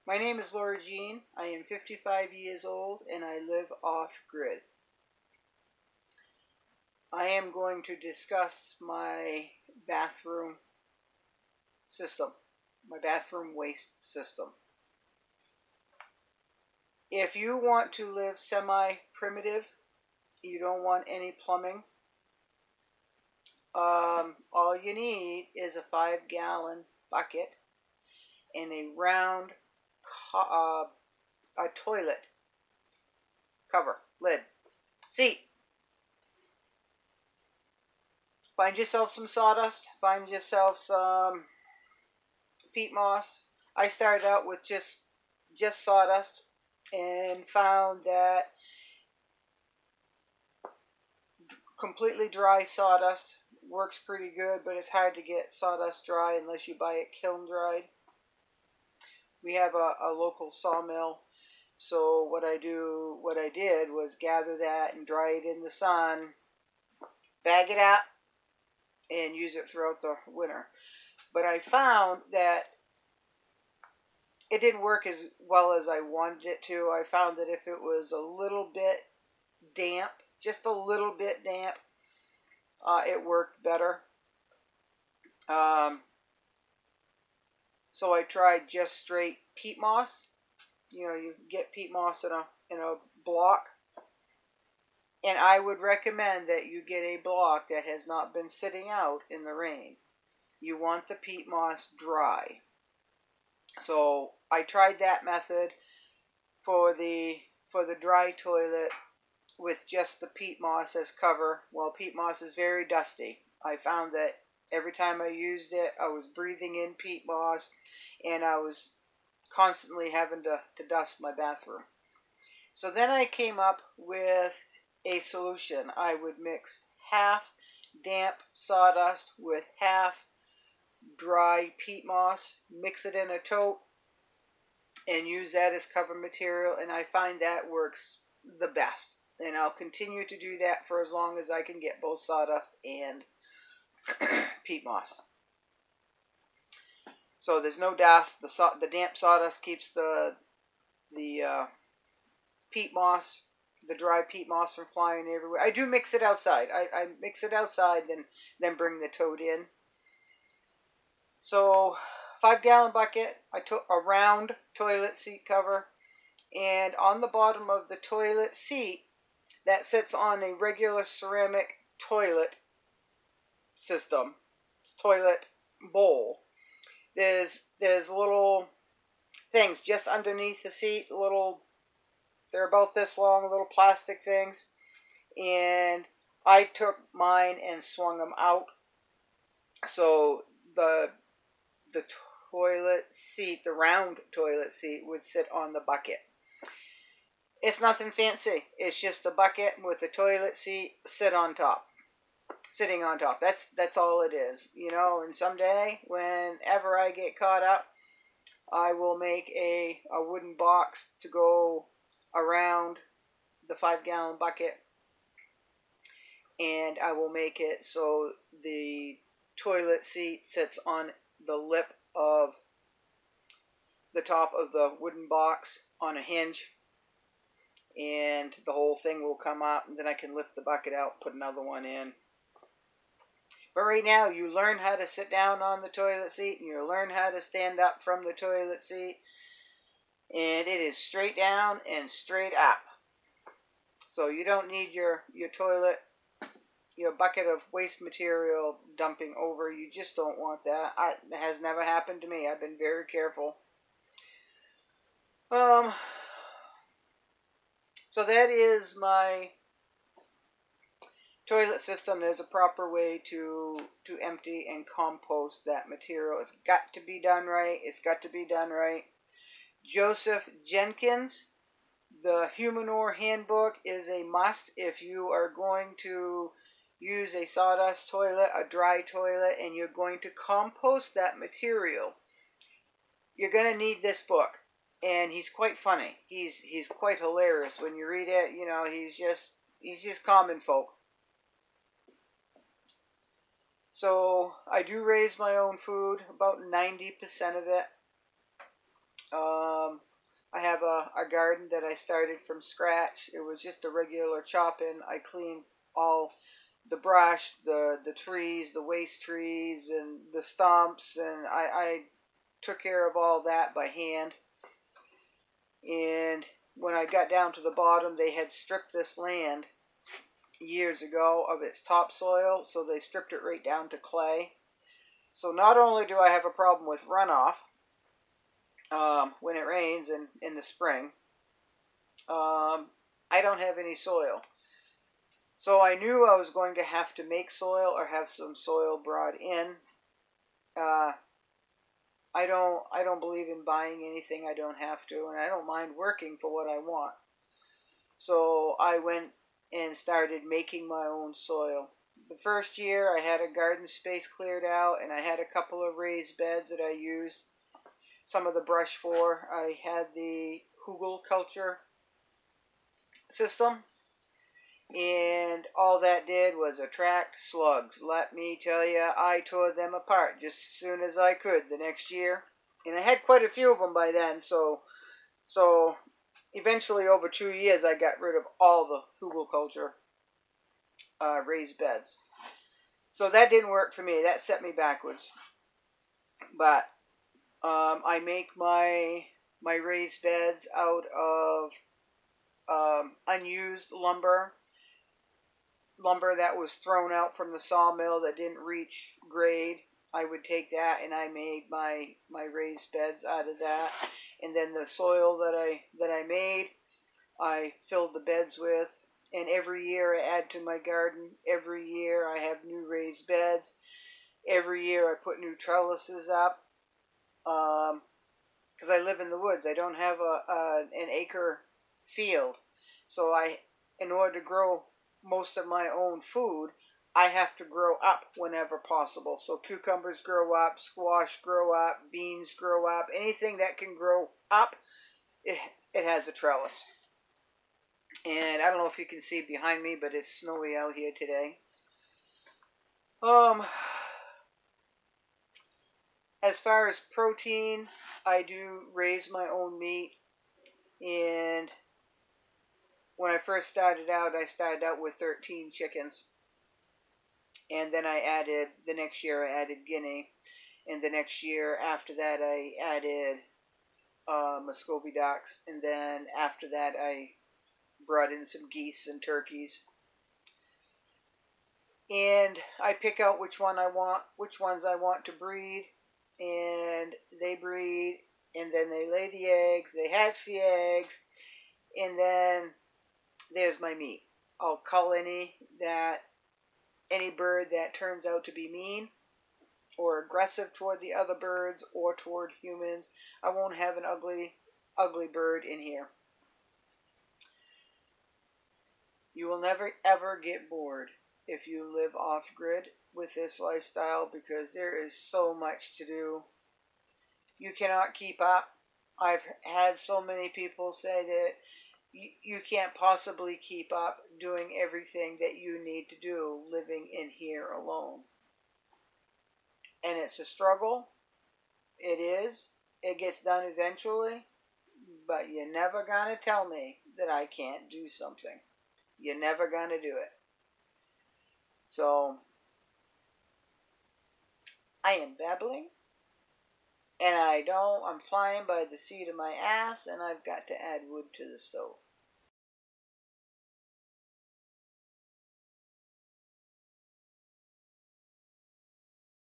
My name is Lora-Jean. I am 55 years old and I live off-grid. I am going to discuss my bathroom system, my bathroom waste system. If you want to live semi-primitive, you don't want any plumbing, all you need is a 5-gallon bucket and a round a toilet cover, lid, seat. Find yourself some sawdust, find yourself some peat moss. I started out with just sawdust and found that completely dry sawdust works pretty good, but it's hard to get sawdust dry unless you buy it kiln dried. We have a local sawmill, so what I did was gather that and dry it in the sun, bag it up, and use it throughout the winter. But I found that it didn't work as well as I wanted it to. I found that if it was a little bit damp, just a little bit damp, it worked better. So I tried just straight peat moss. You know, you get peat moss in a block. And I would recommend that you get a block that has not been sitting out in the rain. You want the peat moss dry. So I tried that method for the dry toilet with just the peat moss as cover. Well, peat moss is very dusty. I found that every time I used it, I was breathing in peat moss, and I was constantly having to dust my bathroom. So then I came up with a solution. I would mix half damp sawdust with half dry peat moss, mix it in a tote, and use that as cover material, and I find that works the best. And I'll continue to do that for as long as I can get both sawdust and peat moss. So there's no dust. The damp sawdust keeps the peat moss, the dry peat moss, from flying everywhere. I do mix it outside. I mix it outside, then bring the tote in. So 5-gallon bucket. I took a round toilet seat cover, and on the bottom of the toilet seat that sits on a regular ceramic toilet system, toilet bowl, there's little things just underneath the seat, they're about this long, little plastic things, and I took mine and swung them out, so the toilet seat, the round toilet seat, would sit on the bucket. It's nothing fancy. It's just a bucket with a toilet seat sitting on top. That's all it is. You know, and someday, whenever I get caught up, I will make a wooden box to go around the 5-gallon bucket, and I will make it so the toilet seat sits on the lip of the top of the wooden box on a hinge, and the whole thing will come up, and then I can lift the bucket out, put another one in. But right now, you learn how to sit down on the toilet seat, and you learn how to stand up from the toilet seat, and it is straight down and straight up. So you don't need your toilet, your bucket of waste material dumping over. You just don't want that. It has never happened to me. I've been very careful. So that is my toilet system. There's a proper way to empty and compost that material. It's got to be done right. It's got to be done right. Joseph Jenkins, the Humanure Handbook, is a must if you are going to use a sawdust toilet, a dry toilet, and you're going to compost that material. You're going to need this book. And he's quite funny. He's quite hilarious when you read it. You know, he's just common folk. So I do raise my own food, about 90% of it. I have a garden that I started from scratch. It was just a regular chop-in. I cleaned all the brush, the trees, the waste trees, and the stumps, and I took care of all that by hand. And when I got down to the bottom, they had stripped this land years ago of its topsoil, so they stripped it right down to clay. So not only do I have a problem with runoff when it rains in the spring, I don't have any soil. So I knew I was going to have to make soil or have some soil brought in. Uh, I don't believe in buying anything I don't have to, and I don't mind working for what I want. So I went and started making my own soil. The first year I had a garden space cleared out, and I had a couple of raised beds that I used some of the brush for. I had the hugelkultur system, and all that did was attract slugs. Let me tell you, I tore them apart just as soon as I could the next year. And I had quite a few of them by then, so eventually over 2 years I got rid of all the hugelkultur raised beds. So that didn't work for me. That set me backwards. But I make my raised beds out of unused lumber that was thrown out from the sawmill that didn't reach grade. I would take that and I made my raised beds out of that. And then the soil that I made, I filled the beds with. And every year I add to my garden. Every year I have new raised beds. Every year I put new trellises up. Because I live in the woods. I don't have an acre field. So in order to grow most of my own food, I have to grow up whenever possible. So cucumbers grow up, squash grow up, beans grow up. Anything that can grow up, it has a trellis. And I don't know if you can see behind me, but it's snowy out here today. As far as protein, I do raise my own meat. And when I first started out, I started out with 13 chickens. And then the next year I added guinea. And the next year after that I added Muscovy ducks. And then after that I brought in some geese and turkeys. And I pick out which ones I want to breed. And they breed. And then they lay the eggs. They hatch the eggs. And then there's my meat. I'll cull any bird that turns out to be mean or aggressive toward the other birds or toward humans. I won't have an ugly bird in here. You will never ever get bored if you live off grid with this lifestyle because there is so much to do. You cannot keep up. I've had so many people say that you can't possibly keep up doing everything that you need to do living in here alone. And it's a struggle. It is. It gets done eventually. But you're never going to tell me that I can't do something. You're never going to do it. So, I am babbling. And I'm flying by the seat of my ass, and I've got to add wood to the stove.